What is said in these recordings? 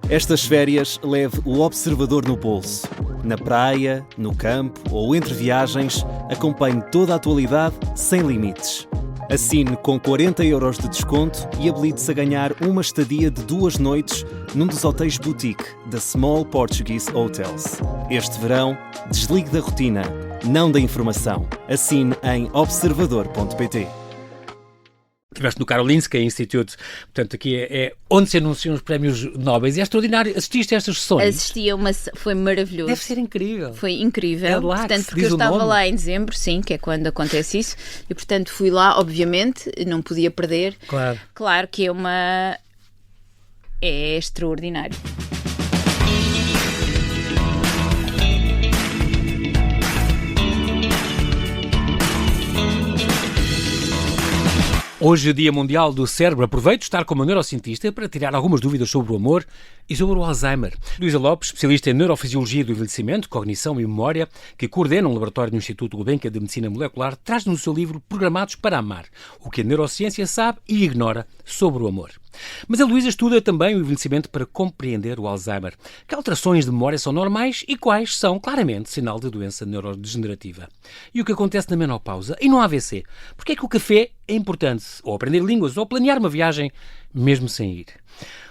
Estas férias leve o observador no bolso. Na praia, no campo ou entre viagens, acompanhe toda a atualidade sem limites. Assine com 40€ de desconto e habilite-se a ganhar uma estadia de 2 noites num dos hotéis boutique da Small Portuguese Hotels. Este verão, desligue da rotina, não da informação. Assine em observador.pt. Estiveste no Karolinska Institute, portanto aqui é onde se anunciam os prémios Nobel, e é extraordinário. Assististe a estas sessões? Assisti a uma, foi maravilhoso. Deve ser incrível. Foi incrível, É lá portanto, que porque se diz eu o estava nome. lá em dezembro, sim, que é quando acontece isso, e portanto fui lá, obviamente, não podia perder. Claro. Claro que é extraordinário. Hoje é o Dia Mundial do Cérebro. Aproveito de estar como neurocientista para tirar algumas dúvidas sobre o amor e sobre o Alzheimer. Luísa Lopes, especialista em Neurofisiologia do Envelhecimento, Cognição e Memória, que coordena um laboratório no Instituto Gulbenkian de Medicina Molecular, traz-nos o seu livro Programados para Amar, o que a neurociência sabe e ignora sobre o amor. Mas a Luísa estuda também o envelhecimento para compreender o Alzheimer. Que alterações de memória são normais e quais são, claramente, sinal de doença neurodegenerativa? E o que acontece na menopausa e no AVC? Porque é que o café é importante? Ou aprender línguas, ou planear uma viagem, mesmo sem ir?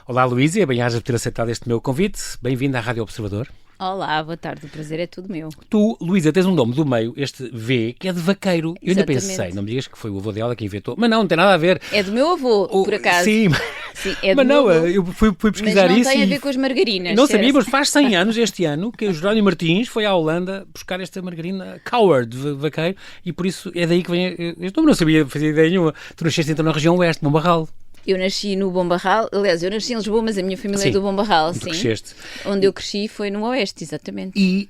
Olá, Luísa, bem-aja por ter aceitado este meu convite. Bem-vinda à Rádio Observador. Olá, boa tarde, o prazer é tudo meu. Tu, Luísa, tens um nome do meio, este V, que é de vaqueiro. Eu ainda Exatamente. pensei, não me digas que foi o avô dela que inventou. Mas não tem nada a ver. É do meu avô, por acaso. Sim, Sim, é do mas meu não, avô. eu fui pesquisar Mas não isso tem a e ver com as margarinas. não certo? sabia, mas faz 100 anos este ano que o Jerónimo Martins foi à Holanda buscar esta margarina Coward de vaqueiro e por isso é daí que vem este nome. Não sabia, fazia ideia nenhuma. Tu nasceste então na região oeste, Bom Barral. Eu nasci no Bom Barral, aliás, eu nasci em Lisboa, mas a minha família Sim, é do Bom Barral, onde sim. cresceste. Onde eu cresci foi no Oeste, exatamente. E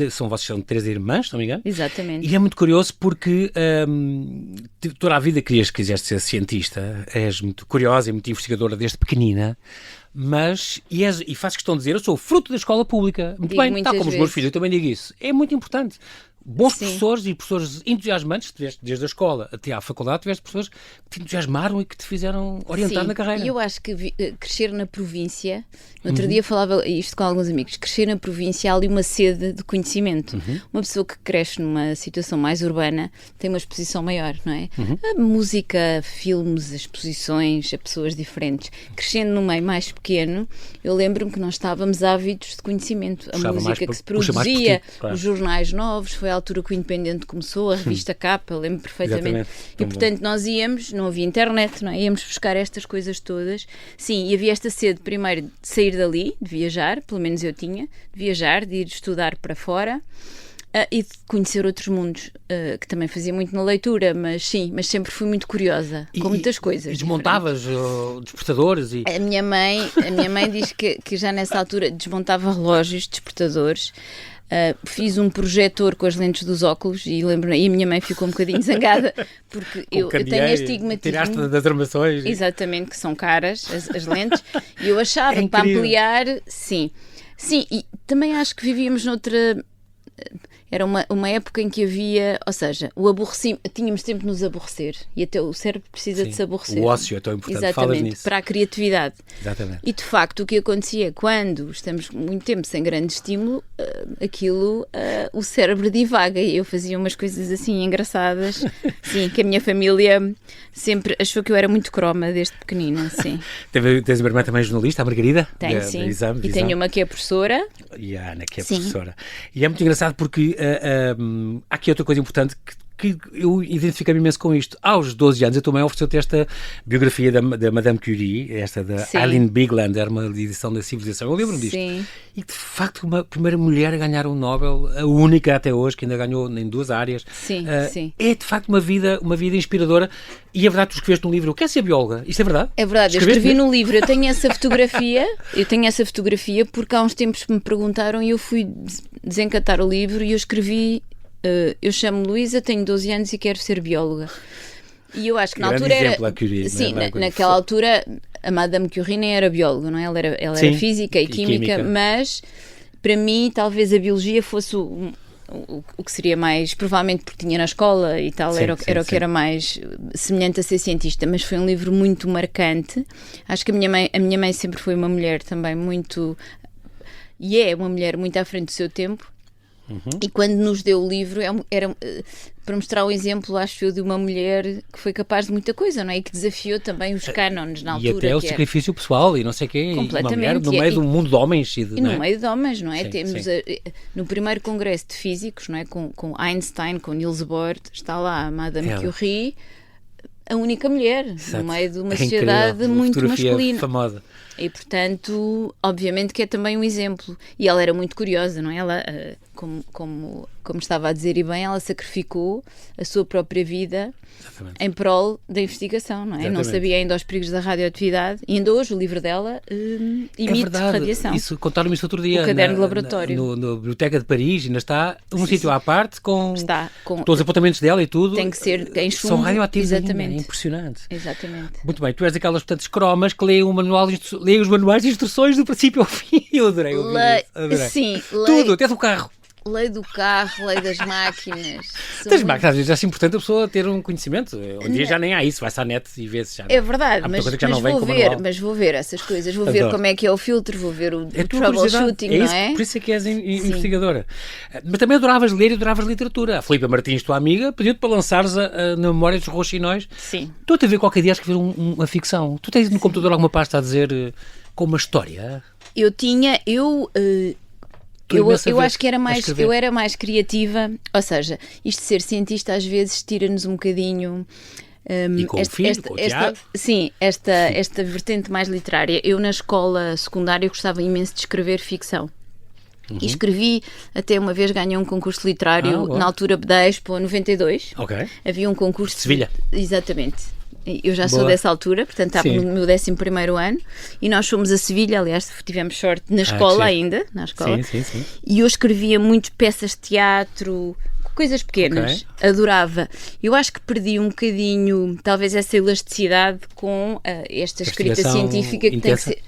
vocês são 3 irmãs, se não me engano. Exatamente. E é muito curioso porque toda a vida quiseste ser cientista, és muito curiosa e muito investigadora desde pequenina, mas, e fazes questão de dizer, eu sou fruto da escola pública. Muito Digo bem, muitas tal como os meus vezes. filhos, eu também digo isso. É muito importante. Bons Sim. professores e professores entusiasmantes, tiveste desde a escola até à faculdade, tiveste pessoas que te entusiasmaram e que te fizeram orientar Sim, na carreira. e eu acho que crescer na província, no outro dia falava isto com alguns amigos, crescer na província há ali uma sede de conhecimento. Uma pessoa que cresce numa situação mais urbana tem uma exposição maior, não é? A música, filmes, exposições a pessoas diferentes. Crescendo num meio mais pequeno, eu lembro-me que nós estávamos ávidos de conhecimento. A Puxava mais música que por- se puxa mais por produzia, ti, claro. os jornais novos, foi a altura que o Independente começou, a revista Capa, lembro perfeitamente. Exatamente. E Tão bom. portanto nós íamos, não havia internet, não é? Íamos buscar estas coisas todas. Sim, e havia esta sede primeiro de sair dali, de viajar, pelo menos eu tinha, de viajar, de ir estudar para fora. E de conhecer outros mundos, que também fazia muito na leitura, mas sim, mas sempre fui muito curiosa, com muitas coisas. E desmontavas despertadores e... A minha mãe diz que já nessa altura desmontava relógios, despertadores. Fiz um projetor com as lentes dos óculos e lembro-me, e a minha mãe ficou um bocadinho zangada porque eu tenho astigmatismo. Tiraste das armações. Exatamente, que são caras as lentes, e eu achava É que para incrível. ampliar, sim, e também acho que vivíamos noutra. Era uma época em que havia, ou seja, o aborrecimento, tínhamos tempo de nos aborrecer e até o cérebro precisa Sim, de se aborrecer. o ócio é tão importante, falas Exatamente, nisso. para a criatividade. Exatamente. E de facto o que acontecia quando estamos muito tempo sem grande estímulo, o cérebro divaga, e eu fazia umas coisas assim engraçadas, sim, que a minha família sempre achou que eu era muito croma desde pequenina, sim. Tens uma irmã também jornalista, a Margarida? Tenho, Da sim. Exame, E Visão. tenho uma que é professora. E a Ana, que é Sim. professora. E é muito engraçado porque há aqui outra coisa importante que eu identifico-me imenso com isto. Aos 12 anos, a tua mãe ofereceu-te esta biografia da Madame Curie, esta da Sim. Eileen Bigland, era uma edição da Civilização. Eu lembro-me disto. Sim. E de facto, uma primeira mulher a ganhar um Nobel, a única até hoje, que ainda ganhou em 2 áreas. Sim, sim. É de facto uma vida inspiradora. E é verdade, tu escreveste um livro. Quer ser bióloga? Isto é verdade? É verdade, eu Escreveste escrevi mesmo? no livro, eu tenho essa fotografia porque há uns tempos me perguntaram e eu fui desencatar o livro e eu escrevi, eu chamo-me Luísa, tenho 12 anos e quero ser bióloga. E eu acho que na Grande altura exemplo, era... a Curie, sim, não é? naquela altura a Madame Curie nem era bióloga, não é? Ela Sim, era física e química, mas para mim talvez a biologia fosse o que seria mais, provavelmente porque tinha na escola e tal, era o que era mais semelhante a ser cientista, mas foi um livro muito marcante. Acho que a minha mãe sempre foi uma mulher também muito, e é uma mulher muito à frente do seu tempo. E quando nos deu o livro era para mostrar um exemplo, acho eu, de uma mulher que foi capaz de muita coisa, não é? E que desafiou também os cânones na altura. E até o sacrifício pessoal e não sei o quê. Completamente. Uma mulher no meio de um mundo de homens. E no meio de homens, não é? Sim, Temos no primeiro congresso de físicos, não é? Com Einstein, com Niels Bohr, está lá a Madame Curie, a única mulher, no meio de uma sociedade muito masculina. Famosa. E, portanto, obviamente que é também um exemplo. E ela era muito curiosa, não é? Ela, como estava a dizer, e bem, ela sacrificou a sua própria vida em prol da investigação, não é? Não sabia ainda os perigos da radioatividade. E ainda hoje o livro dela emite radiação. Isso, contaram-me isso outro dia. O caderno de laboratório. Na Biblioteca de Paris, ainda está num sítio à parte com todos os apontamentos dela e tudo. Tem que ser em chumbo. São radioativos. Exatamente. Ainda, é impressionante. Exatamente. Muito bem, tu és aquelas, portanto, escromas que leem os manuais de instruções do princípio ao fim. Eu adorei ouvir isso. Adorei. Sim, tudo, até do carro. Lei do carro, lei das máquinas. Das máquinas, às vezes é importante a pessoa ter um conhimento. Um dia já nem há isso, vai-se à net e vê-se já. É verdade, mas vou ver essas coisas, vou ver como é que é o filtro, vou ver o troubleshooting, não é? Por isso é que és investigadora. Mas também adoravas ler e adoravas literatura. A Filipa Martins, tua amiga, pediu-te para lançares na Memória dos Rouxinóis. Sim. Estou-te a ver qualquer dia a escrever uma ficção. Tu tens no computador alguma pasta a dizer com uma história? Eu acho que eu era mais criativa, ou seja, isto de ser cientista às vezes tira-nos um bocadinho e com o filho, com o Tiago? Sim, esta vertente mais literária. Eu na escola secundária gostava imenso de escrever ficção. E escrevi, até uma vez ganhei um concurso literário na altura da Expo 92. Havia um concurso de Sevilha. Exatamente. Eu já sou dessa altura, portanto estava no meu 11º ano e nós fomos a Sevilha, aliás tivemos sorte na escola ainda, na escola. Sim. E eu escrevia muito peças de teatro, coisas pequenas, adorava. Eu acho que perdi um bocadinho, talvez essa elasticidade com esta escrita científica que tem que ser,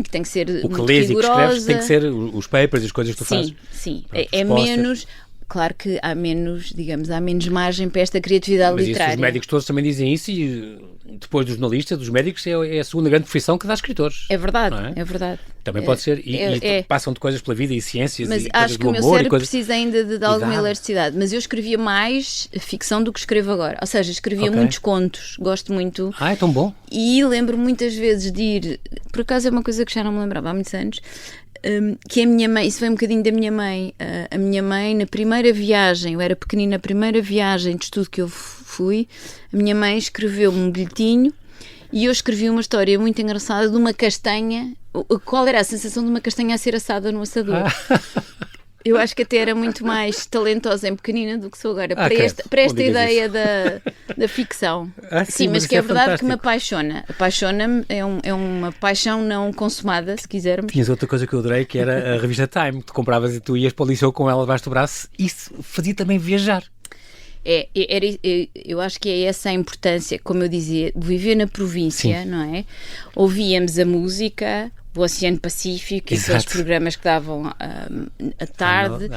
que tem que ser muito rigorosa. O que lês e que escreves tem que ser os papers e as coisas que tu fazes. Sim, é menos... Claro que há menos margem para esta criatividade literária. Os médicos todos também dizem isso e depois dos jornalistas, dos médicos, é a segunda grande profissão que dá escritores. É verdade, é verdade. Também pode ser. E passam de coisas pela vida e ciências mas e coisas acho que do o meu amor. cérebro precisa ainda de alguma elasticidade. Mas eu escrevia mais ficção do que escrevo agora. Ou seja, escrevia muitos contos. Gosto muito. É tão bom. E lembro muitas vezes de ir... Por acaso é uma coisa que já não me lembrava há muitos anos... que a minha mãe, isso foi um bocadinho da minha mãe, a minha mãe na primeira viagem, eu era pequenina, na primeira viagem de estudo que eu fui, a minha mãe escreveu-me um bilhetinho e eu escrevi uma história muito engraçada de uma castanha. Qual era a sensação de uma castanha a ser assada no assador? Eu acho que até era muito mais talentosa em pequenina do que sou agora, para esta ideia da ficção. Sim, mas que é verdade fantástico. Que me apaixona. Apaixona-me, é uma paixão não consumada, se quisermos. Tinhas outra coisa que eu adorei, que era a revista Time. Tu compravas e tu ias para o liceu com ela debaixo do braço. Isso fazia também viajar. Eu acho que é essa a importância, como eu dizia, viver na província, não é? Ouvíamos a música... o Oceano Pacífico, aqueles programas que davam à tarde,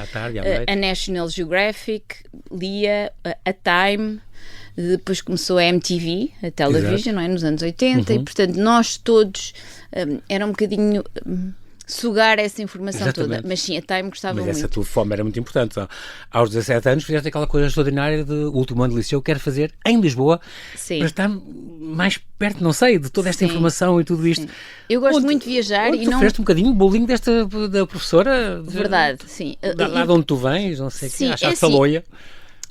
a National Geographic, lia a Time, depois começou a MTV, a Television, não é? Nos anos 80, e portanto nós todos era um bocadinho... sugar essa informação toda, mas sim, a Time gostava muito. Mas essa tua fome era muito importante. Aos 17 anos fizeste aquela coisa extraordinária de último ano de liceu, quero fazer em Lisboa para estar mais perto, não sei, de toda esta informação e tudo isto. Sim. Eu gosto muito de viajar e não... fizeste um bocadinho de bullying da professora? Verdade, sim. Lá de onde tu vens, não sei o que, achaste a loia.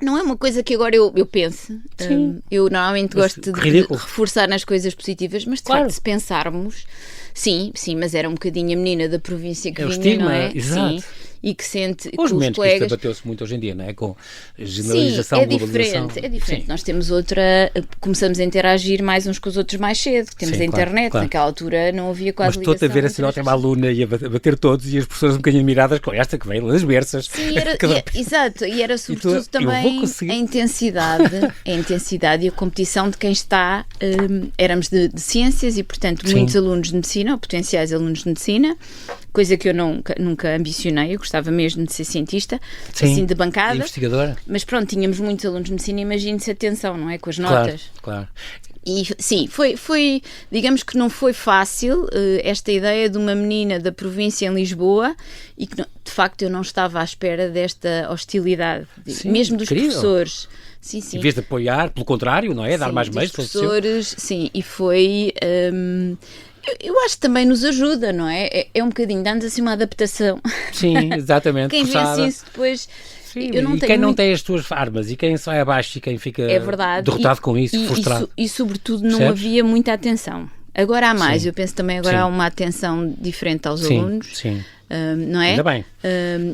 Não é uma coisa que agora eu pense. Eu normalmente gosto de reforçar nas coisas positivas, mas de facto, se pensarmos... Sim, mas era um bocadinho a menina da província que vinha, estigma, não é? Exato. Sim, e que sente os que os colegas... que isto abateu-se muito hoje em dia, não é? Com generalização, globalização. É diferente. Sim. Nós temos começamos a interagir mais uns com os outros mais cedo. Temos a internet, claro. Naquela altura não havia quase ligação. Mas estou a ver assim, ótima aluna e a bater todos e as pessoas um bocadinho admiradas com esta que veio das berças. Sim, exato. E era sobretudo também a intensidade e a competição de quem está... éramos de ciências e, portanto, muitos alunos de medicina, ou potenciais alunos de medicina, coisa que eu nunca ambicionei. Eu gostava mesmo de ser cientista, Sim, assim de bancada. Investigadora. Mas pronto, tínhamos muitos alunos de medicina, imagine-se a tensão, não é? Com as notas. Claro. E sim, foi, digamos que não foi fácil esta ideia de uma menina da província em Lisboa e que, de facto, eu não estava à espera desta hostilidade, Sim, mesmo dos incrível. professores. Sim. Em vez de apoiar, pelo contrário, não é? Dar mais meios. Dos professores, sim, e foi... eu acho que também nos ajuda, não é? É um bocadinho, dá-nos assim uma adaptação. Sim, exatamente. Quem vence isso depois... Sim, eu não e tenho quem não muito... tem as suas armas e quem sai abaixo e quem fica derrotado com isso, frustrado. E sobretudo não Percebes? havia muita atenção. Agora há mais, Sim. eu penso também agora Sim. há uma atenção diferente aos Sim, alunos, sim. não é? Ainda bem.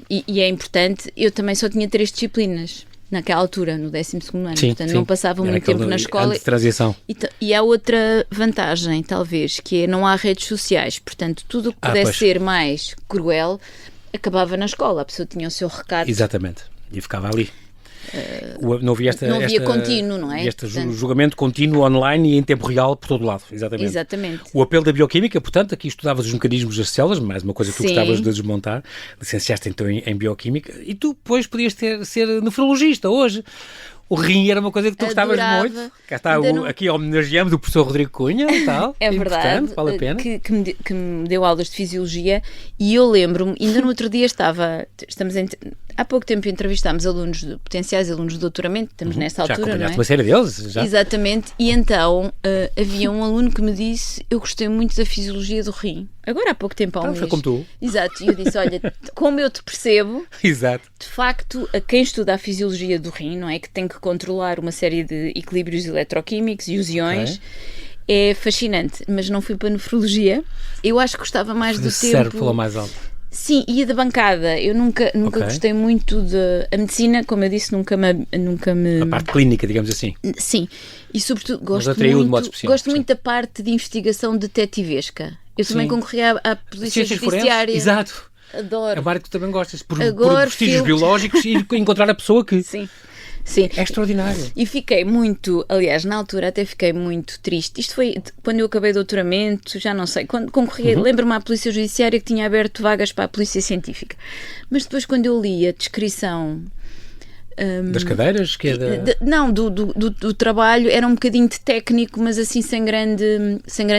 E é importante, eu também só tinha 3 disciplinas naquela altura, no 12º ano, Sim, portanto sim. não passava Era muito tempo aquele na escola. ano de transição. E há outra vantagem, talvez, que é não há redes sociais, portanto tudo o que pudesse pois. ser mais cruel acabava na escola, a pessoa tinha o seu recado. Exatamente. E ficava ali. Não havia contínuo, não é? Este julgamento contínuo online e em tempo real por todo lado. Exatamente. O apelo da bioquímica, portanto, aqui estudavas os mecanismos das células, mais uma coisa que tu gostavas de desmontar, licenciaste então em bioquímica, e tu depois podias ser nefrologista hoje. O rim era uma coisa que tu gostavas muito. Cá está, aqui homenageamos o professor Rodrigo Cunha e tal. É verdade, vale a pena. Que me deu aulas de fisiologia e eu lembro-me, ainda no outro dia há pouco tempo entrevistámos potenciais alunos de doutoramento, estamos nessa altura, já acompanhaste não é? uma série deles, já? Exatamente, e então havia um aluno que me disse, eu gostei muito da fisiologia do rim. Agora há pouco tempo, há um mês. Foi como tu. Exato, e eu disse, olha, como eu te percebo, Exato. de facto, a quem estuda a fisiologia do rim, não é? Que tem que controlar uma série de equilíbrios eletroquímicos e os iões, é fascinante, mas não fui para nefrologia. Eu acho que gostava mais do tempo... Cérebro falou mais alto. Sim, e a da bancada. Eu nunca gostei muito de... A medicina, como eu disse, nunca me... A parte clínica, digamos assim. Sim, e sobretudo gosto muito da parte de investigação detetivesca. Eu também concorri à polícia judiciária. Exato. Adoro. É uma área que tu também gostas, por vestígios biológicos e encontrar a pessoa que... Sim. É extraordinário. E fiquei muito, aliás, na altura até fiquei muito triste. Isto foi quando eu acabei o doutoramento, já não sei, quando concorri, lembro-me à Polícia Judiciária que tinha aberto vagas para a Polícia Científica. Mas depois quando eu li a descrição... das cadeiras? Que é não, do trabalho, era um bocadinho de técnico, mas assim sem grande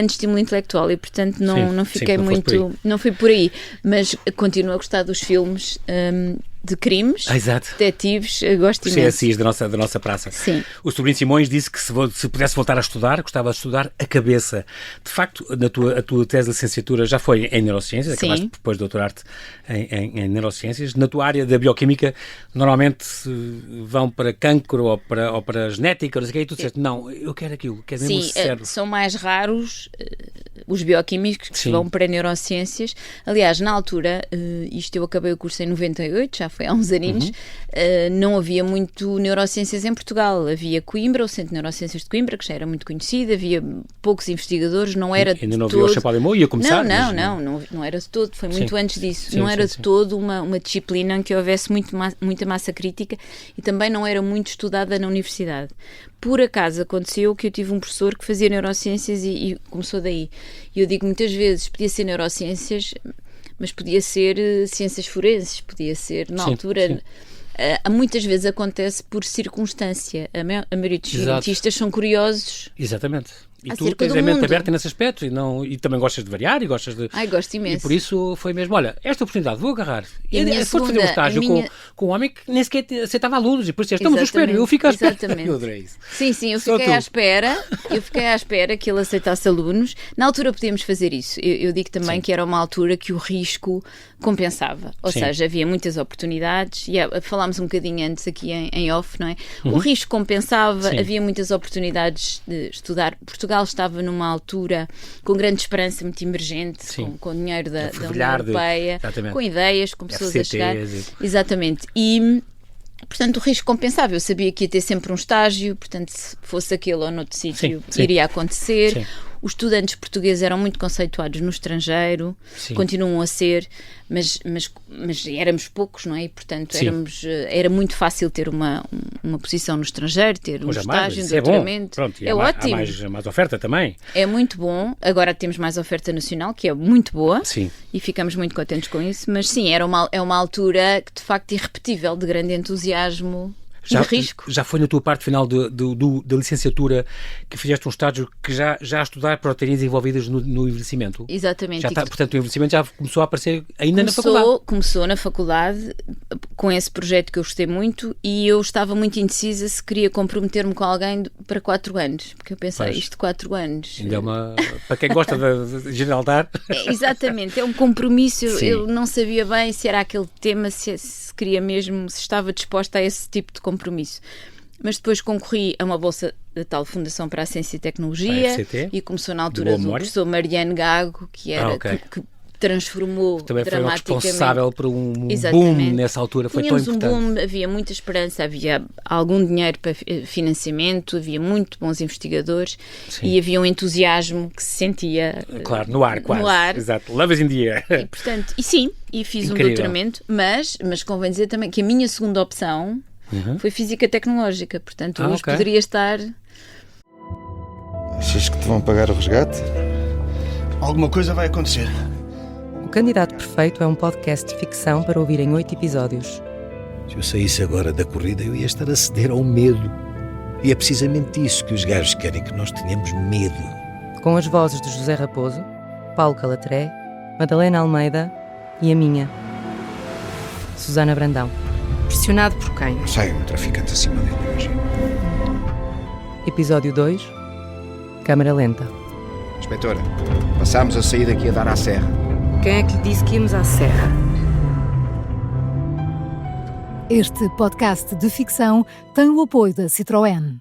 estímulo intelectual e portanto não fiquei muito... Não fui por aí, mas continuo a gostar dos filmes... de crimes, detetives, gosto imenso. CSIs da nossa praça. Sim. O sobrinho Simões disse que se pudesse voltar a estudar, gostava de estudar a cabeça. De facto, a tua tese de licenciatura já foi em neurociências, acabaste depois de doutorar-te em neurociências. Na tua área da bioquímica, normalmente vão para cancro ou para genética, não sei o que, e tu disseste, não, eu quero aquilo, quero mesmo o cérebro. São mais raros os bioquímicos que vão para neurociências. Aliás, na altura, eu acabei o curso em 98, já foi há uns aninhos, não havia muito neurociências em Portugal. Havia Coimbra, o Centro de Neurociências de Coimbra, que já era muito conhecido, havia poucos investigadores, não era ainda não havia o Champalimau, ia começar? Não era de todo, foi muito antes disso. Sim, era de todo uma disciplina em que houvesse muita massa crítica e também não era muito estudada na universidade. Por acaso aconteceu que eu tive um professor que fazia neurociências e começou daí. E eu digo muitas vezes, podia ser neurociências, mas podia ser ciências forenses, podia ser, na altura... muitas vezes acontece por circunstância. A maioria dos cientistas são curiosos. Exatamente. E tu tens a mente aberta nesse aspecto e também gostas de variar e gostas de... gosto imenso. E por isso foi mesmo, olha, esta oportunidade vou agarrar. E foste fazer um estágio com um homem que nem sequer aceitava alunos e depois disseste, mas eu espero, eu fico à espera. Eu adorei isso. Sim, eu fiquei à espera que ele aceitasse alunos. Na altura podíamos fazer isso. Eu digo também que era uma altura que o risco compensava. Ou seja, havia muitas oportunidades e falámos um bocadinho antes aqui em off, não é? O risco compensava, havia muitas oportunidades de estudar. Portugal estava numa altura com grande esperança, muito emergente, com dinheiro da União Europeia, com ideias, com pessoas a chegar. Exatamente. E, portanto, o risco compensava. Eu sabia que ia ter sempre um estágio, portanto, se fosse aquele ou noutro sítio, iria acontecer. Os estudantes portugueses eram muito conceituados no estrangeiro, Sim. continuam a ser, mas éramos poucos, não é? E, portanto, era muito fácil ter uma posição no estrangeiro, ter um estágio, um doutoramento. Pronto, é ótimo. Há mais oferta também. É muito bom. Agora temos mais oferta nacional, que é muito boa. Sim. E ficamos muito contentes com isso. Mas sim, é uma altura que, de facto, irrepetível, de grande entusiasmo e de risco. Já foi na tua parte final da licenciatura que fizeste um estágio que já a estudar proteinas envolvidas no envelhecimento? Exatamente. Portanto, o envelhecimento já começou a aparecer ainda na faculdade? Começou na faculdade, com esse projeto que eu gostei muito, e eu estava muito indecisa se queria comprometer-me com alguém para 4 anos, porque eu pensei, isto 4 anos... Ainda é para quem gosta de generalidade... Exatamente, é um compromisso. Sim. Eu não sabia bem se era aquele tema, se queria mesmo, se estava disposta a esse tipo de compromisso. Mas depois concorri a uma bolsa da tal Fundação para a Ciência e Tecnologia, e começou na altura do professor Mariano Gago, que era que transformou também dramaticamente. Foi responsável por um boom nessa altura, foi tão importante. Tínhamos um boom, havia muita esperança, havia algum dinheiro para financiamento, havia muito bons investigadores. Sim. E havia um entusiasmo que se sentia... Claro, no ar quase. No ar. Exato, love is in the air. E, portanto, e fiz Incrível. um doutoramento, mas convém dizer também que a minha segunda opção foi Física Tecnológica, portanto hoje poderia estar... Achas que te vão pagar o resgate? Alguma coisa vai acontecer. O Candidato Perfeito é um podcast de ficção para ouvir em 8 episódios. Se eu saísse agora da corrida, eu ia estar a ceder ao medo. E é precisamente isso que os gajos querem, que nós tenhamos medo. Com as vozes de José Raposo, Paulo Calatré, Madalena Almeida e a minha, Susana Brandão. Pressionado por quem? Não sai um traficante acima dele hoje. Episódio 2. Câmara lenta. Inspetora, passámos a sair daqui a dar à serra. Quem é que lhe disse que íamos à serra? Este podcast de ficção tem o apoio da Citroën.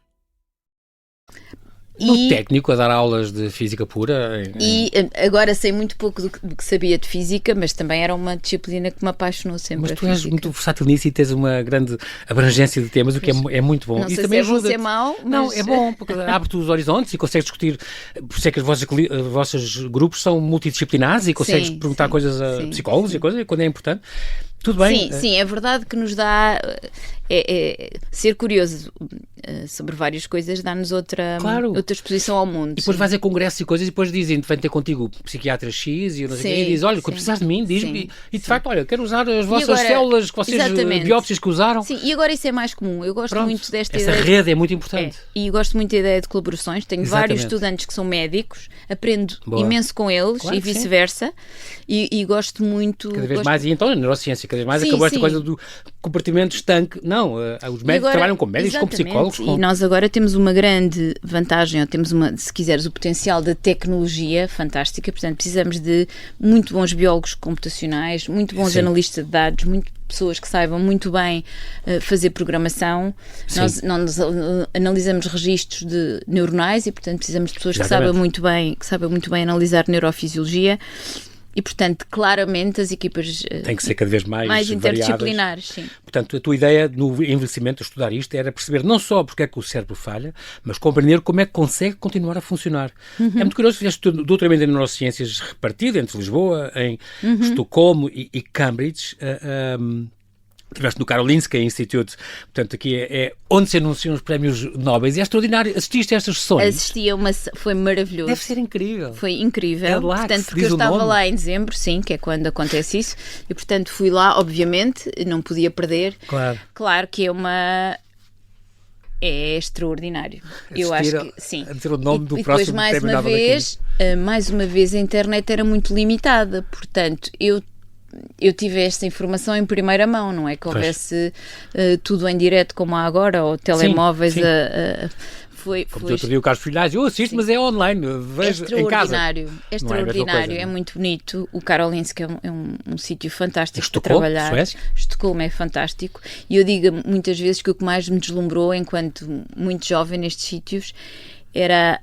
No técnico, a dar aulas de física pura. E agora sei muito pouco do que sabia de física, mas também era uma disciplina que me apaixonou sempre. Mas tu és muito versátil nisso e tens uma grande abrangência de temas, o que é muito bom. Não sei também se é bom, se é mau, mas... Não, é bom, porque abre-te os horizontes e consegues discutir, por isso é que os vossos grupos são multidisciplinares e consegues perguntar coisas a psicólogos e coisas, quando é importante. Tudo bem. Sim, é verdade que nos dá... ser curioso sobre várias coisas dá-nos outra exposição ao mundo. E depois vais a congressos e coisas e depois dizem, vem ter contigo psiquiatra X e eu não sei o quê, e diz, olha, quando precisares de mim, diz-me, e de facto, olha, quero usar as vossas células que vocês, biópsias que usaram. Sim, e agora isso é mais comum. Eu gosto muito desta ideia. Essa rede é muito importante. E gosto muito da ideia de colaborações. Tenho vários estudantes que são médicos, aprendo imenso com eles e vice-versa. E gosto muito... Cada vez mais, e então na neurociência, cada vez mais acabou esta coisa do compartimento estanque. Não, os médicos agora, trabalham com médicos, com psicólogos. E nós agora temos uma grande vantagem, ou temos, se quiseres, o potencial da tecnologia fantástica. Portanto, precisamos de muito bons biólogos computacionais, muito bons analistas de dados, pessoas que saibam muito bem fazer programação. Nós analisamos registros de neuronais e, portanto, precisamos de pessoas que saibam muito bem analisar neurofisiologia. E, portanto, claramente as equipas têm que ser cada vez mais interdisciplinares. Sim. Portanto, a tua ideia no envelhecimento, a estudar isto, era perceber não só porque é que o cérebro falha, mas compreender como é que consegue continuar a funcionar. É muito curioso, fizeste o doutoramento em neurociências repartido entre Lisboa, em Estocolmo e Cambridge. Estiveste no Karolinska Institute, portanto aqui é onde se anunciam os prémios Nobel, e é extraordinário. Assististe a estas sessões? Assisti foi maravilhoso. Deve ser incrível. Foi incrível. É lá, portanto, porque eu estava lá em dezembro, sim, que é quando acontece isso, e portanto fui lá, obviamente, não podia perder. Claro que é extraordinário. Eu acho que sim. A dizer o nome do depois, próximo mais uma vez, a internet era muito limitada, portanto, eu tive esta informação em primeira mão, não é que houvesse tudo em direto como há agora, ou telemóveis Como outro dia o Carlos Filhais, eu assisto, mas é online, vejo em casa. É extraordinário, é muito bonito. O Karolinska é um sítio fantástico para Estocolmo, trabalhar. Suécia? Estocolmo é fantástico. E eu digo muitas vezes que o que mais me deslumbrou enquanto muito jovem nestes sítios era,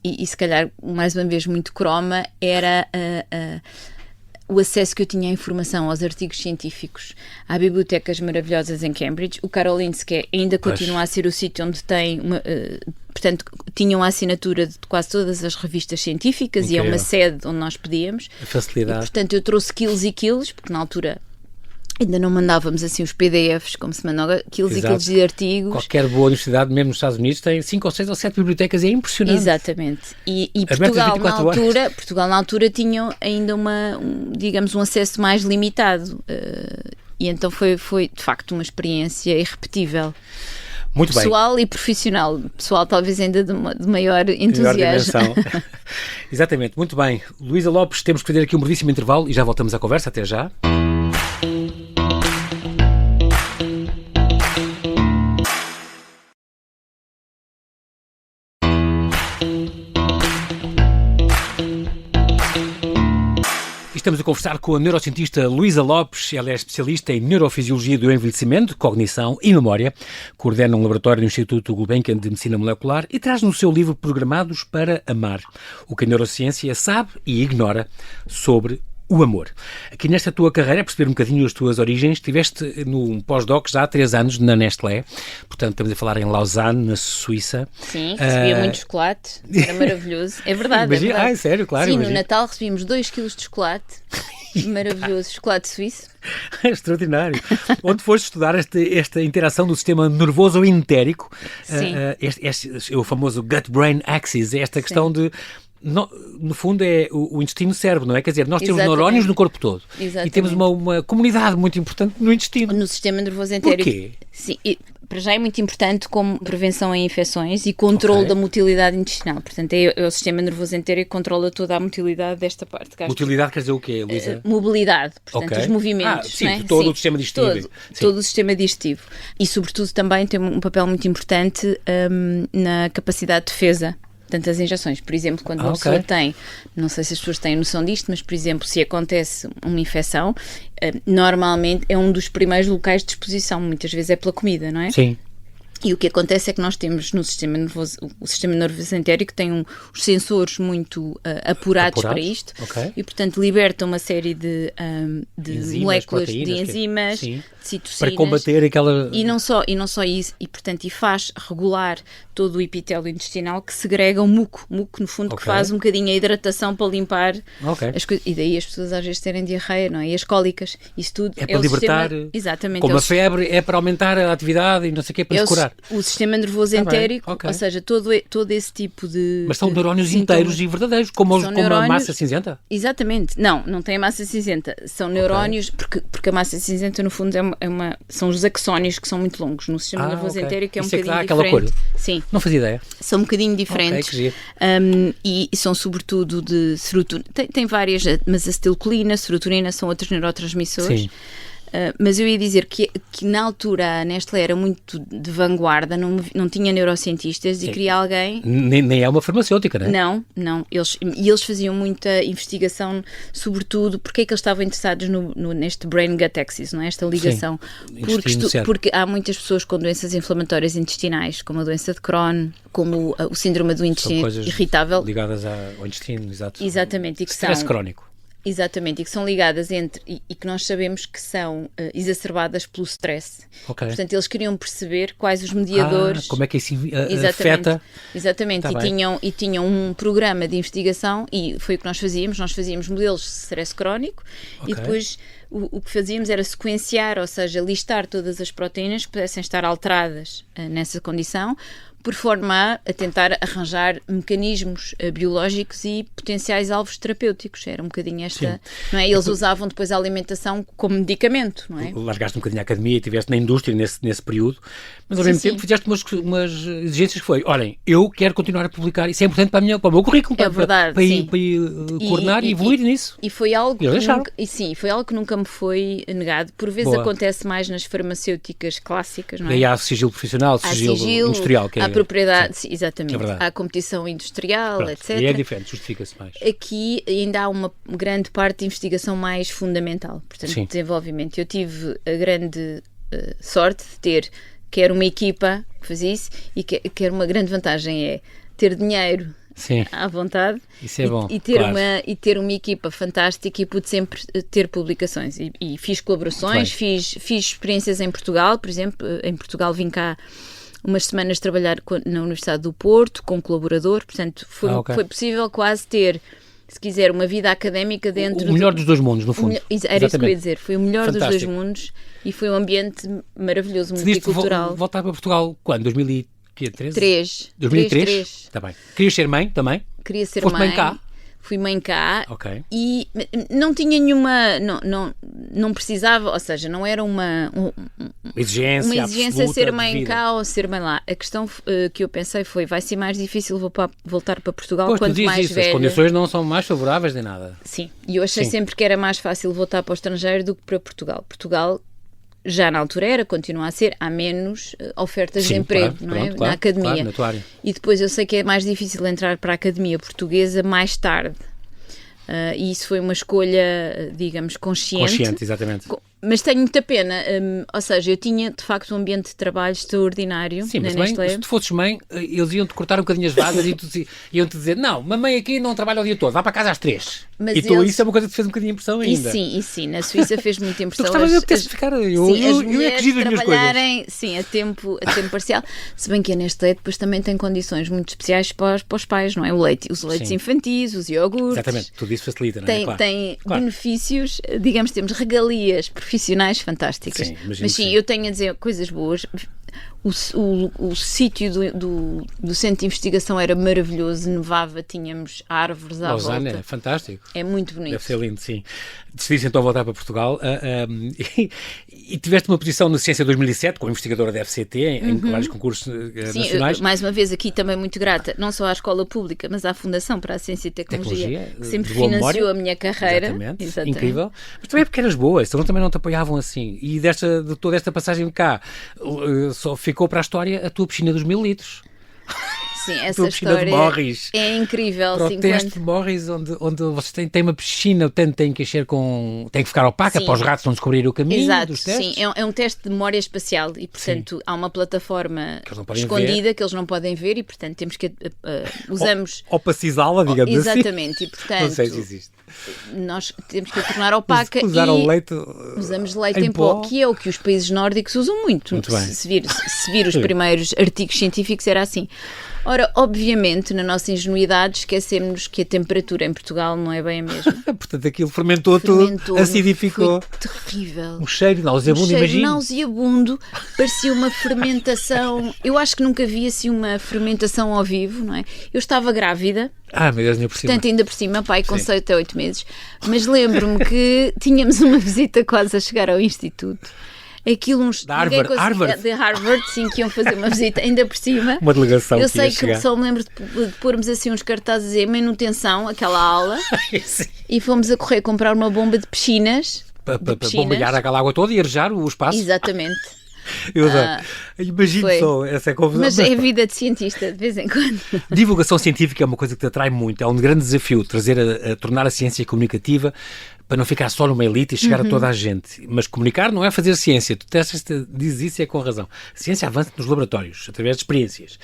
e se calhar mais uma vez muito croma, era o acesso que eu tinha à informação, aos artigos científicos, há bibliotecas maravilhosas em Cambridge. O Karolinska ainda continua a ser o sítio onde tem portanto, tinham a assinatura de quase todas as revistas científicas. Incrível. E é uma sede onde nós pedíamos. A facilidade. E, portanto, eu trouxe quilos e quilos, porque na altura ainda não mandávamos assim os PDFs, como se mandava, quilos e quilos de artigos. Qualquer boa universidade, mesmo nos Estados Unidos, tem 5 ou 6 ou 7 bibliotecas, é impressionante. Exatamente. E Portugal na altura tinha ainda um acesso mais limitado. E então foi de facto uma experiência irrepetível. Muito pessoal bem. E profissional. Pessoal talvez ainda de maior entusiasmo. Exatamente, muito bem. Luísa Lopes, temos que fazer aqui um brevíssimo intervalo e já voltamos à conversa. Até já. Estamos a conversar com a neurocientista Luísa Lopes. Ela é especialista em neurofisiologia do envelhecimento, cognição e memória. Coordena um laboratório no Instituto Gulbenkian de Medicina Molecular e traz no seu livro Programados para Amar, o que a neurociência sabe e ignora sobre o amor. Aqui nesta tua carreira, a perceber um bocadinho as tuas origens, estiveste num pós-doc já há 3 anos na Nestlé, portanto estamos a falar em Lausanne, na Suíça. Sim, recebia muito chocolate, era maravilhoso. É verdade, imagina, é verdade. Sério, claro. Sim, imagina. No Natal recebíamos 2 kg de chocolate, maravilhoso, chocolate suíço. Extraordinário. Onde foste estudar esta interação do sistema nervoso entérico, o famoso gut-brain axis, esta questão de... No fundo é o intestino-cérebro, não é? Quer dizer, nós temos neurónios no corpo todo. Exatamente. E temos uma comunidade muito importante no intestino. No sistema nervoso entérico. Porquê? Sim, para já é muito importante como prevenção a infecções e controle da motilidade intestinal. Portanto, é o sistema nervoso entérico que controla toda a motilidade desta parte. Motilidade quer dizer o quê, Luísa? Mobilidade, portanto, os movimentos. Sim, não é? Todo o sistema digestivo. Todo o sistema digestivo. E, sobretudo, também tem um papel muito importante na capacidade de defesa. Portanto, as injeções, por exemplo, quando uma pessoa tem, não sei se as pessoas têm noção disto, mas, por exemplo, se acontece uma infecção, normalmente é um dos primeiros locais de exposição, muitas vezes é pela comida, não é? Sim. E o que acontece é que nós temos no sistema nervoso, o sistema nervoso entérico tem os sensores muito apurados para isto e, portanto, liberta uma série de moléculas, de enzimas, de citocinas. Para combater aquela... E não só isso, e, portanto, faz regular todo o epitélio intestinal que segrega o muco, no fundo, que faz um bocadinho a hidratação para limpar as coisas. E daí as pessoas às vezes terem diarreia, não é? E as cólicas, isso tudo é para libertar, exatamente, como a febre, é para aumentar a atividade e não sei o quê, para curar. O sistema nervoso entérico, ou seja, todo esse tipo de... Mas são neurónios inteiros e verdadeiros, como a massa cinzenta? Exatamente. Não tem a massa cinzenta. São neurónios, porque a massa cinzenta, no fundo, são os axónios que são muito longos. No sistema nervoso entérico é um bocadinho diferente. Aquela cor. Sim. Não fazia ideia. São um bocadinho diferentes. E são sobretudo de serotonina. Tem várias, mas a acetilcolina, a serotonina são outros neurotransmissores. Sim. Mas eu ia dizer que na altura a Nestlé era muito de vanguarda, não tinha neurocientistas e queria alguém... Nem é uma farmacêutica, não é? Não. Eles faziam muita investigação, sobretudo porque é que eles estavam interessados neste brain-gut axis, não é? Esta ligação. Porque há muitas pessoas com doenças inflamatórias intestinais, como a doença de Crohn, como o síndrome do intestino irritável. Ligadas ao intestino, exato. Exatamente. Stress crónico. Exatamente, e que são ligadas e que nós sabemos que são exacerbadas pelo stress. Portanto, eles queriam perceber quais os mediadores... como é que isso afeta... Exatamente, e tinham um programa de investigação e foi o que nós fazíamos modelos de stress crónico e depois o que fazíamos era sequenciar, ou seja, listar todas as proteínas que pudessem estar alteradas nessa condição, por forma a tentar arranjar mecanismos biológicos e potenciais alvos terapêuticos. Era um bocadinho esta... Não é? Eles usavam depois a alimentação como medicamento, não é? Largaste um bocadinho a academia e estiveste na indústria nesse período, mas ao mesmo tempo fizeste umas exigências que foi, olhem, eu quero continuar a publicar, isso é importante para o meu currículo, para coordenar e evoluir nisso. E foi algo foi algo que nunca me foi negado. Por vezes acontece mais nas farmacêuticas clássicas, não é? E há sigilo profissional, sigilo industrial, que é... Há propriedade, exatamente. Há a competição industrial, etc. E é diferente, justifica-se mais. Aqui ainda há uma grande parte de investigação mais fundamental, portanto, de desenvolvimento. Eu tive a grande sorte de ter quer uma equipa que fazia isso e quer uma grande vantagem é ter dinheiro Sim. à vontade. Isso é bom, E ter, claro. e ter uma equipa fantástica, e pude sempre ter publicações. E fiz colaborações, fiz experiências em Portugal, por exemplo. Em Portugal vim cá umas semanas trabalhar na Universidade do Porto, com colaborador, portanto foi possível quase ter, se quiser, uma vida académica dentro... O melhor dos dois mundos, no fundo. Era isso que eu ia dizer, foi o melhor Fantástico. dos dois mundos e foi um ambiente maravilhoso, multicultural. Voltar para Portugal quando? 2013? 2003. Está bem. Querias ser mãe também? Queria ser Foste mãe. mãe cá? Fui mãe cá. Ok. E não tinha nenhuma... Não precisava, ou seja, não era uma exigência absoluta ser mãe de vida. cá ou ser mãe lá. A questão que eu pensei foi, vai ser mais difícil voltar para Portugal Pois, tu quanto dizes mais isso, velha. as condições não são mais favoráveis nem nada. Sim, e eu achei Sim. sempre que era mais fácil voltar para o estrangeiro do que para Portugal. Portugal, já na altura era, continua a ser, há menos ofertas de Sim, emprego, claro, não é? pronto, Na academia. claro, na tua área. E depois eu sei que é mais difícil entrar para a academia portuguesa mais tarde. E isso foi uma escolha, digamos, Consciente, exatamente. Mas tenho muita pena, ou seja, eu tinha de facto um ambiente de trabalho extraordinário. Sim, mas na também, Nestlé. se tu fosses mãe, eles iam-te cortar um bocadinho as vagas e iam-te dizer, não, mamãe aqui não trabalha o dia todo, vá para casa às 3. Mas e tu, eles- isso é uma coisa que te fez um bocadinho de impressão ainda. E sim, na Suíça fez muita Tu impressão. gostavas de ter de ficar, eu é que giro as minhas coisas. trabalharem, sim, a tempo parcial. Se bem que a Nestlé depois também tem condições muito especiais para os pais, não é? Os leites Sim. infantis, os iogurtes. Exatamente, tudo isso facilita, não é? Tem Claro. benefícios, digamos, temos regalias profissionais fantásticas. Sim, imagino Mas que sim, sim. eu tenho a dizer coisas boas. O sítio do centro de investigação era maravilhoso, nevava, tínhamos árvores à Lausanne volta. é fantástico. É muito bonito. Deve ser lindo, sim. Decidiste então voltar para Portugal e tiveste uma posição na Ciência 2007 como investigadora da FCT em vários concursos Sim, nacionais. mais uma vez aqui também muito grata, não só à Escola Pública, mas à Fundação para a Ciência e Tecnologia, que sempre de boa financiou memória. a minha carreira. Exatamente. Incrível. Mas também é porque eras boa, senão também não te apoiavam assim. E de toda esta passagem cá, só ficou para a história a tua piscina dos 1000 litros. Sim, A essa tua piscina de história Morris. é incrível. Para o 50. teste de Morris, onde vocês têm uma piscina, tem que encher tem que ficar opaca Sim. para os ratos não descobrirem o caminho Exato, dos testes. sim, é um teste de memória espacial e, portanto, há uma plataforma Que eles não podem escondida que eles não podem ver e, portanto, temos que usamos... Ou para cisá-la, digamos assim. Exatamente, e, portanto, Não sei se existe. nós temos que a tornar opaca Usar e o leite usamos leite em pó, que é o que os países nórdicos usam muito. Muito bem. Se vir os primeiros artigos científicos era assim. Ora, obviamente, na nossa ingenuidade, esquecemos que a temperatura em Portugal não é bem a mesma. Portanto, aquilo fermentou tudo, acidificou. Foi terrível. Um cheiro nauseabundo, imagino. Nauseabundo, parecia uma fermentação. Eu acho que nunca vi assim uma fermentação ao vivo, não é? Eu estava grávida, Meu Deus, ainda por cima. portanto, ainda por cima, pai, conceito até 8 meses, mas lembro-me que tínhamos uma visita quase a chegar ao Instituto. Aquilo uns... Da Harvard. De Harvard, sim, que iam fazer uma visita, ainda por cima. Uma delegação Eu que sei ia que chegar. só me lembro de pormos assim uns cartazes a dizer manutenção, aquela aula, Sim. e fomos a correr comprar uma bomba de piscinas. Para bombalhar aquela água toda e arejar o espaço. Exatamente. Eu imagino foi. só essa confusão. Mas é vida de cientista, de vez em quando. Divulgação científica é uma coisa que te atrai muito. É um grande desafio trazer a tornar a ciência comunicativa para não ficar só numa elite e chegar a toda a gente. Mas comunicar não é fazer ciência. Tu dizes isso e é com razão. A ciência avança nos laboratórios, através de experiências.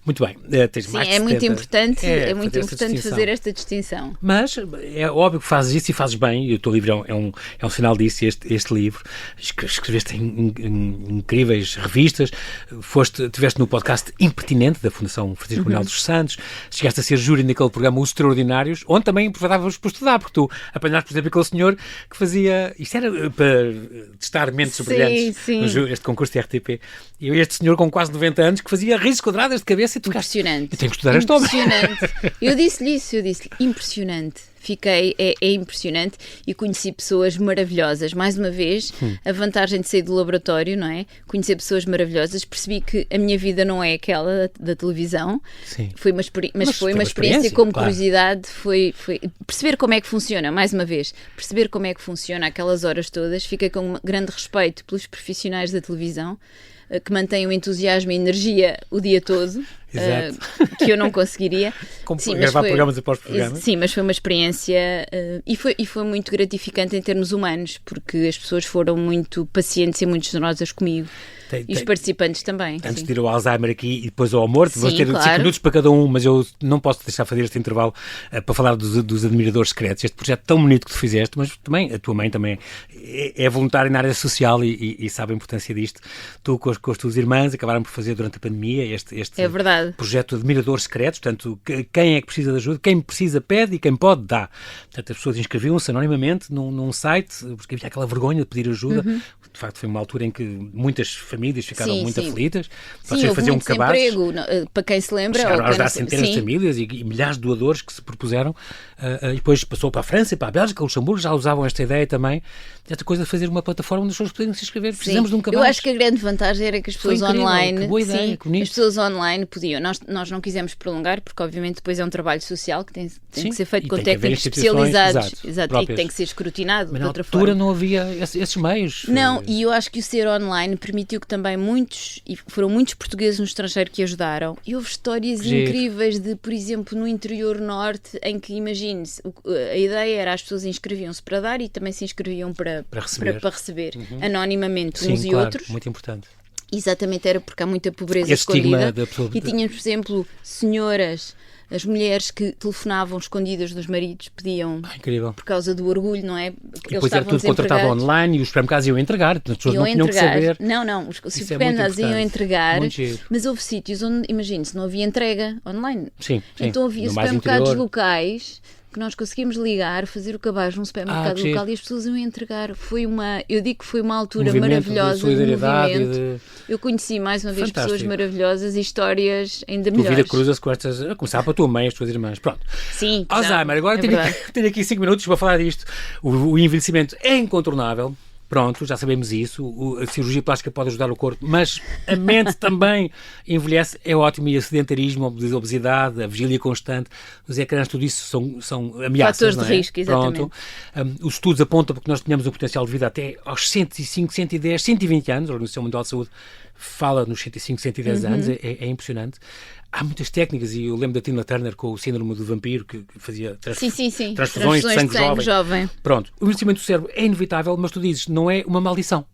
Muito bem. Tens Sim, mais de é muito 70. importante, É, é muito fazer esta importante distinção. fazer esta distinção. Mas é óbvio que fazes isso e fazes bem, e o teu livro é um sinal disso, este livro. Escreveste em incríveis revistas, tiveste no podcast Impertinente, da Fundação Francisco Manuel dos Santos, chegaste a ser júri naquele programa Os Extraordinários, onde também aproveitávamos para estudar, porque tu apanhaste, por exemplo, aquele senhor que fazia, isto era para testar mentes brilhantes, sim. este concurso de RTP, e este senhor com quase 90 anos que fazia riscos quadradas de cabeça e tu Impressionante. Eu tenho que estudar esta obra. Impressionante. Eu disse-lhe isso, impressionante. É impressionante e conheci pessoas maravilhosas. Mais uma vez, a vantagem de sair do laboratório, não é? Conhecer pessoas maravilhosas. Percebi que a minha vida não é aquela da televisão. Sim. Foi uma experiência como claro. curiosidade. Foi perceber como é que funciona, mais uma vez. Perceber como é que funciona aquelas horas todas. Fiquei com um grande respeito pelos profissionais da televisão que mantêm o entusiasmo e a energia o dia todo. que eu não conseguiria. Gravar programas após programas. Sim, mas foi uma experiência e foi muito gratificante em termos humanos, porque as pessoas foram muito pacientes e muito generosas comigo. E os participantes também. Antes sim. de ir ao Alzheimer aqui e depois ao morto, vamos ter claro. 5 minutos para cada um, mas eu não posso deixar de fazer este intervalo para falar dos admiradores secretos. Este projeto tão bonito que tu fizeste, mas também a tua mãe também é voluntária na área social e sabe a importância disto. Tu com as tuas irmãs acabaram por fazer durante a pandemia este é verdade. projeto de admiradores secretos, portanto, quem é que precisa de ajuda, quem precisa pede e quem pode dá. Portanto, as pessoas inscreviam-se anonimamente num site, porque havia aquela vergonha de pedir ajuda. De facto, foi uma altura em que muitas famílias ficaram muito aflitas. Sim, houve muito desemprego, para quem se lembra. Chegaram a ajudar centenas de famílias e milhares de doadores que se propuseram. E depois passou para a França e para a Bélgica, o Luxemburgo, já usavam esta ideia também. Esta coisa de fazer uma plataforma onde as pessoas poderiam se inscrever. Precisamos de um cabaz. Eu acho que a grande vantagem era que as pessoas online... Que boa ideia, as pessoas online podiam. Nós não quisemos prolongar, porque obviamente depois é um trabalho social que tem que ser feito com técnicos especializados. Exato, e que tem que ser escrutinado de outra forma. Mas na altura não havia esses meios. Não, e eu acho que o ser online permitiu que também foram muitos portugueses no estrangeiro que ajudaram. E houve histórias incríveis de, por exemplo, no interior norte, em que, imagine-se, a ideia era as pessoas inscreviam-se para dar e também se inscreviam para receber anonimamente uns e outros. Muito importante. Exatamente, era porque há muita pobreza escondida. E tínhamos, por exemplo, senhoras, as mulheres que telefonavam escondidas dos maridos, pediam por causa do orgulho, não é? E depois era tudo contratado online e os supermercados iam entregar, as pessoas não tinham que saber. Não, os supermercados iam entregar, mas houve sítios onde, imagine-se, não havia entrega online. Sim. Então havia supermercados locais que nós conseguimos ligar, fazer o cabaz num supermercado local e as pessoas iam entregar. Eu digo que foi uma altura maravilhosa de movimento. Eu conheci mais uma vez pessoas maravilhosas e histórias ainda melhores. A vida cruza-se com estas, a começar para a tua mãe, as tuas irmãs. Pronto. Sim. Alzheimer, agora tenho aqui 5 minutos para falar disto. O envelhecimento é incontornável. Pronto, já sabemos isso. A cirurgia plástica pode ajudar o corpo, mas a mente também envelhece. É ótimo. E o sedentarismo, a obesidade, a vigília constante, os ecrãs, tudo isso são ameaças. Fatores de risco, exatamente. Pronto. Os estudos apontam para que nós tenhamos um potencial de vida até aos 105, 110, 120 anos. A Organização Mundial de Saúde fala nos 105, 110 anos. É impressionante. Há muitas técnicas, e eu lembro da Tina Turner com o síndrome do vampiro, que fazia transfusões de sangue jovem. Pronto, o envelhecimento do cérebro é inevitável, mas tu dizes, não é uma maldição.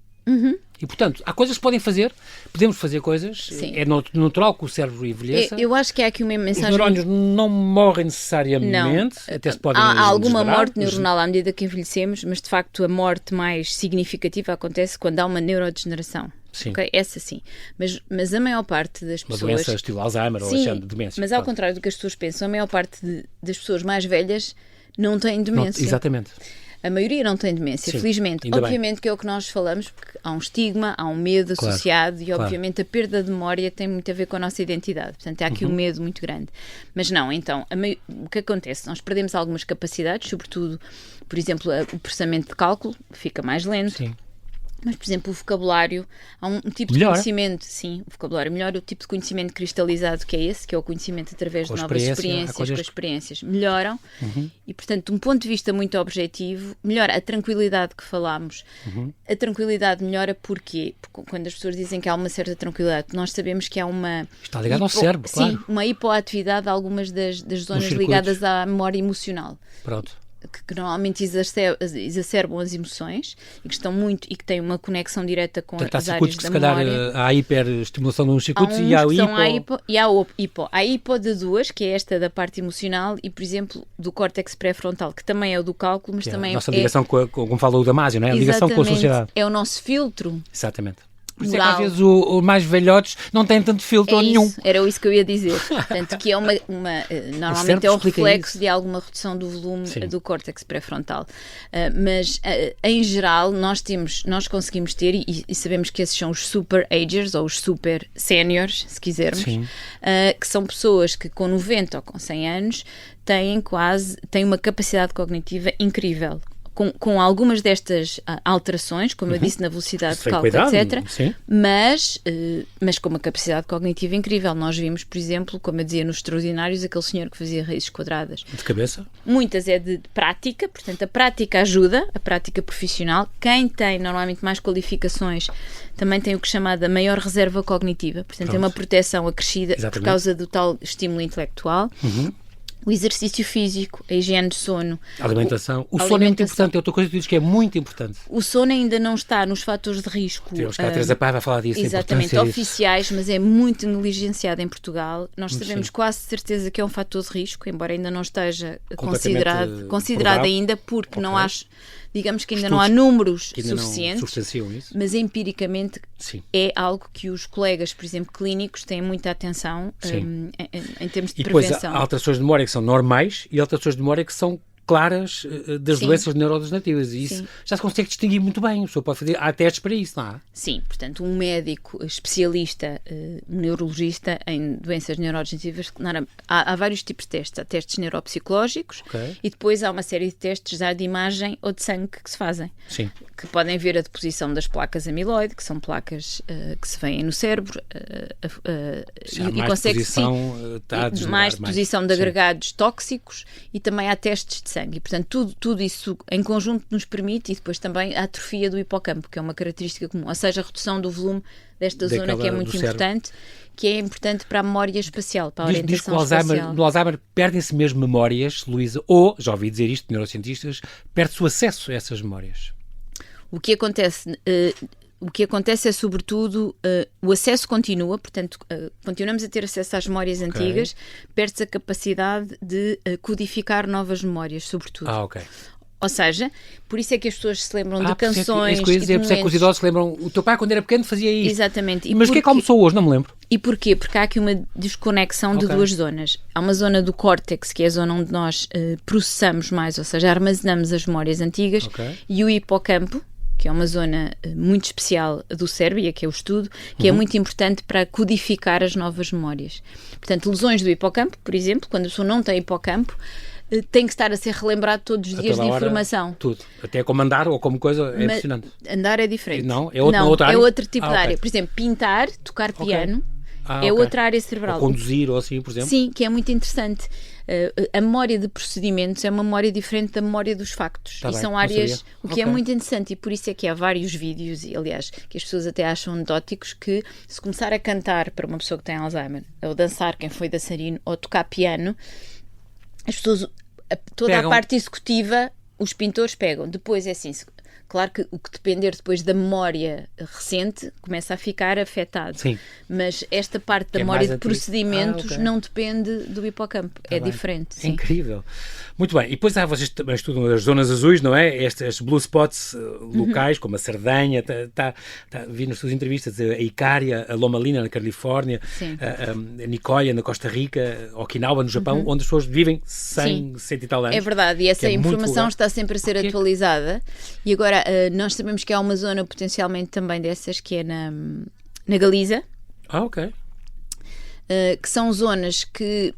E, portanto, há coisas que podem fazer, podemos fazer coisas, é natural que o cérebro envelheça. Eu acho que há aqui uma mensagem... Os neurónios não morrem necessariamente, até se podem há alguma morte neuronal à medida que envelhecemos, mas, de facto, a morte mais significativa acontece quando há uma neurodegeneração. Sim. Okay? Essa sim. Mas a maior parte das pessoas... Uma doença estilo Alzheimer ou achando demência. Mas ao contrário do que as pessoas pensam, a maior parte das pessoas mais velhas não têm demência. Exatamente. A maioria não tem demência, felizmente. Obviamente que é o que nós falamos, porque há um estigma, há um medo associado e obviamente a perda de memória tem muito a ver com a nossa identidade. Portanto, há aqui um medo muito grande. Mas não, então, o que acontece? Nós perdemos algumas capacidades, sobretudo, por exemplo, o processamento de cálculo fica mais lento. Sim. Mas, por exemplo, o vocabulário, há um tipo de conhecimento, o vocabulário melhor, o tipo de conhecimento cristalizado que é esse, que é o conhecimento através de novas experiências, com as experiências, melhoram e, portanto, de um ponto de vista muito objetivo, melhora a tranquilidade que falámos. A tranquilidade melhora porque quando as pessoas dizem que há uma certa tranquilidade, nós sabemos que há uma... Está ligado ao cérebro, claro. Sim, uma hipoatividade de algumas das zonas ligadas à memória emocional. Pronto. Que normalmente exacerbam as emoções e que estão muito e que têm uma conexão direta com as áreas da memória. Se calhar há hiperestimulação de uns circuitos e há o hipo. Há hipo de duas, que é esta da parte emocional e, por exemplo, do córtex pré-frontal, que também é o do cálculo, mas também é a nossa ligação como falou o Damasio, não é? A ligação com a sociedade. É o nosso filtro. Exatamente. Por isso é que às vezes os mais velhotes não têm tanto filtro nenhum. Era isso que eu ia dizer. Portanto, que é normalmente é o reflexo de alguma redução do volume do córtex pré-frontal. Mas, em geral, nós conseguimos ter, e sabemos que esses são os super agers, ou os super séniores, se quisermos, que são pessoas que com 90 ou com 100 anos têm uma capacidade cognitiva incrível. com algumas destas alterações, como eu disse, na velocidade de cálculo, etc., mas com uma capacidade cognitiva incrível. Nós vimos, por exemplo, como eu dizia nos Extraordinários, aquele senhor que fazia raízes quadradas. De cabeça? Muitas é de prática, portanto a prática ajuda, a prática profissional. Quem tem normalmente mais qualificações também tem o que é chamada maior reserva cognitiva, portanto tem uma proteção acrescida por causa do tal estímulo intelectual. O exercício físico, a higiene de sono. A alimentação. O sono é muito importante, é outra coisa que tu dizes que é muito importante. O sono ainda não está nos fatores de risco. Temos cá a Teresa Paiva a falar disso. Exatamente, oficiais, mas é muito negligenciado em Portugal. Nós sabemos quase certeza que é um fator de risco, embora ainda não esteja considerado ainda, porque não há, digamos que ainda não há números suficientes, mas empiricamente é algo que os colegas, por exemplo, clínicos, têm muita atenção em termos de prevenção. E depois há alterações de memória que são normais e alterações de memória que são claras das doenças neurodegenerativas, e isso já se consegue distinguir muito bem. A pessoa pode fazer, há testes para isso, não há? Sim, portanto, um médico especialista, um neurologista em doenças neurodegenerativas, há vários tipos de testes. Há testes neuropsicológicos e depois há uma série de testes já de imagem ou de sangue que se fazem. Sim. Que podem ver a deposição das placas amiloide, que são placas que se vêem no cérebro, e consegue-se mais deposição de agregados tóxicos, e também há testes de sangue. E, portanto, tudo isso em conjunto nos permite, e depois também a atrofia do hipocampo, que é uma característica comum, ou seja, a redução do volume desta zona, que é muito importante, que é importante para a memória espacial, para a orientação espacial. No Alzheimer perdem-se mesmo memórias, Luísa, ou, já ouvi dizer isto de neurocientistas, perde-se o acesso a essas memórias. O que acontece é, sobretudo, o acesso continua, portanto, continuamos a ter acesso às memórias antigas, perde-se a capacidade de codificar novas memórias, sobretudo. Ou seja, por isso é que as pessoas se lembram de canções por isso é que os idosos se lembram, o teu pai quando era pequeno fazia isto. Exatamente. Mas o que é que almoçou hoje? Não me lembro. E porquê? Porque há aqui uma desconexão de duas zonas. Há uma zona do córtex, que é a zona onde nós processamos mais, ou seja, armazenamos as memórias antigas, e o hipocampo, que é uma zona muito especial do cérebro, e aqui é o estudo, que é muito importante para codificar as novas memórias. Portanto, lesões do hipocampo, por exemplo, quando a pessoa não tem hipocampo, tem que estar a ser relembrado todos os dias de informação. Tudo. Até como andar ou como coisa é impressionante. Andar é diferente. Não? É outra área? É outro tipo de área. Por exemplo, pintar, tocar piano, outra área cerebral. Ou conduzir ou assim, por exemplo. Sim, que é muito interessante. A memória de procedimentos é uma memória diferente da memória dos factos. E são áreas, o que é muito interessante, e por isso é que há vários vídeos, e aliás, que as pessoas até acham anedóticos, que se começar a cantar para uma pessoa que tem Alzheimer, ou dançar, quem foi dançarino, ou tocar piano, as pessoas, toda a parte executiva, os pintores pegam. Depois é assim, claro que o que depender depois da memória recente começa a ficar afetado. Sim. Mas esta parte da memória de procedimentos não depende do hipocampo. É diferente. Sim. Incrível. Muito bem. E depois vocês também estudam as zonas azuis, não é? Estas blue spots locais, como a Sardenha, vi nas suas entrevistas a Icária, a Loma Linda na Califórnia, a Nicoya na Costa Rica, Okinawa no Japão, onde as pessoas vivem 100 e tal anos. É verdade, e essa informação está sempre a ser atualizada. E agora nós sabemos que há uma zona potencialmente também dessas, que é na Galiza. Que são zonas que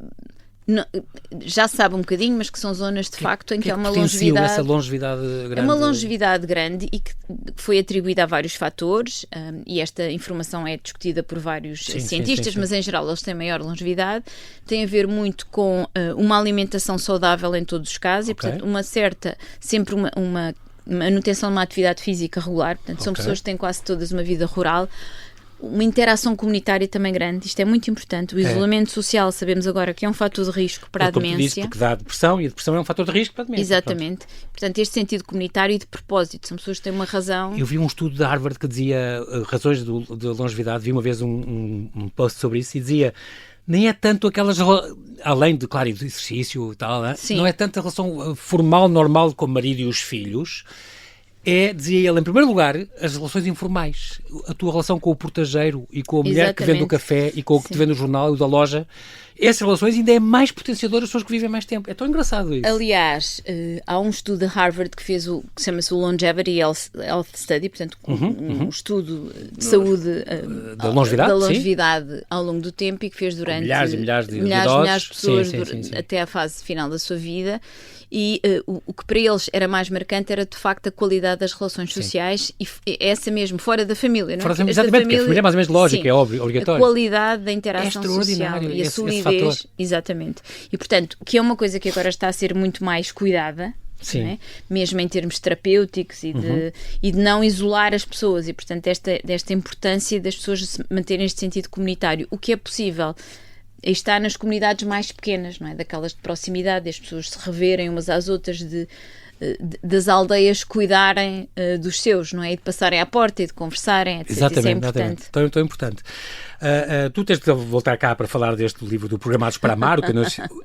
já se sabe um bocadinho, mas que são zonas de facto em que há uma longevidade. Essa longevidade grande? É uma longevidade grande e que foi atribuída a vários fatores, e esta informação é discutida por vários cientistas, mas em geral eles têm maior longevidade. Tem a ver muito com uma alimentação saudável em todos os casos, e portanto sempre uma manutenção de uma atividade física regular. Portanto, são pessoas que têm quase todas uma vida rural. Uma interação comunitária também grande, isto é muito importante. O isolamento social, sabemos agora que é um fator de risco para a demência. Porque dá depressão, e a depressão é um fator de risco para a demência. Exatamente. Portanto, este sentido comunitário e de propósito, são pessoas que têm uma razão. Eu vi um estudo de Harvard que dizia razões de longevidade, vi uma vez um post sobre isso, e dizia, nem é tanto aquelas, além de, claro, do exercício e tal, não é tanto a relação formal, normal com o marido e os filhos. dizia ele, em primeiro lugar, as relações informais. A tua relação com o portageiro e com a mulher que vende o café e com o que te vende o jornal e o da loja. Essas relações ainda é mais potenciador as pessoas que vivem mais tempo. É tão engraçado isso. Aliás, há um estudo de Harvard que fez que chama-se o Longevity Health Study, portanto, um estudo de saúde da longevidade, ao longo do tempo, e que fez durante milhares e milhares de milhares de pessoas sim. até à fase final da sua vida. E o que para eles era mais marcante era, de facto, a qualidade das relações sociais, e essa mesmo, fora da família. Não é? Exatamente, porque a família é mais ou menos lógica, é óbvio, obrigatório. A qualidade da interação social e a solidez. Exatamente. E, portanto, que é uma coisa que agora está a ser muito mais cuidada, não é? Mesmo em termos terapêuticos e de não isolar as pessoas. E, portanto, desta importância das pessoas manterem este sentido comunitário. O que é possível está nas comunidades mais pequenas, não é? Daquelas de proximidade, das pessoas se reverem umas às outras, das aldeias cuidarem dos seus, não é? E de passarem à porta e de conversarem, etc. Exatamente, isso é importante. Tão importante. Tu tens de voltar cá para falar deste livro do Programados para Amar.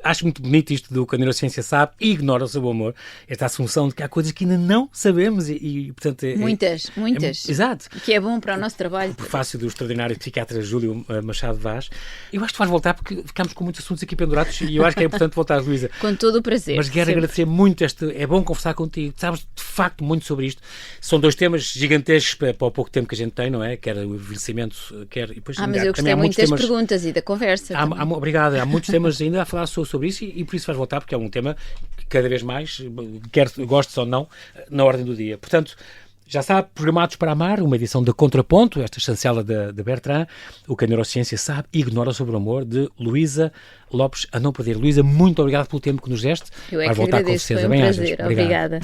Acho muito bonito isto do que a neurociência sabe e ignora o seu amor. Esta assunção de que há coisas que ainda não sabemos e portanto... Muitas. Exato. Que é bom para o nosso trabalho. O prefácio do extraordinário psiquiatra Júlio Machado Vaz. Eu acho que vais voltar porque ficámos com muitos assuntos aqui pendurados e eu acho que é importante voltar, Luísa. Com todo o prazer. Mas quero agradecer muito é bom conversar contigo. Sabes de facto muito sobre isto. São dois temas gigantescos para o pouco tempo que a gente tem, não é? Quer o envelhecimento, quer... E depois, mas eu gostei muito das perguntas e da conversa. Obrigado. Há muitos temas ainda a falar sobre isso e por isso vais voltar, porque é um tema que cada vez mais, quer gostes ou não, na ordem do dia. Portanto, já sabe, Programados para Amar, uma edição de Contraponto, esta chancela de Bertrand, o que a neurociência sabe e ignora sobre o amor, de Luísa Lopes, a não perder. Luísa, muito obrigado pelo tempo que nos deste. Eu é que agradeço, foi um prazer. Obrigada.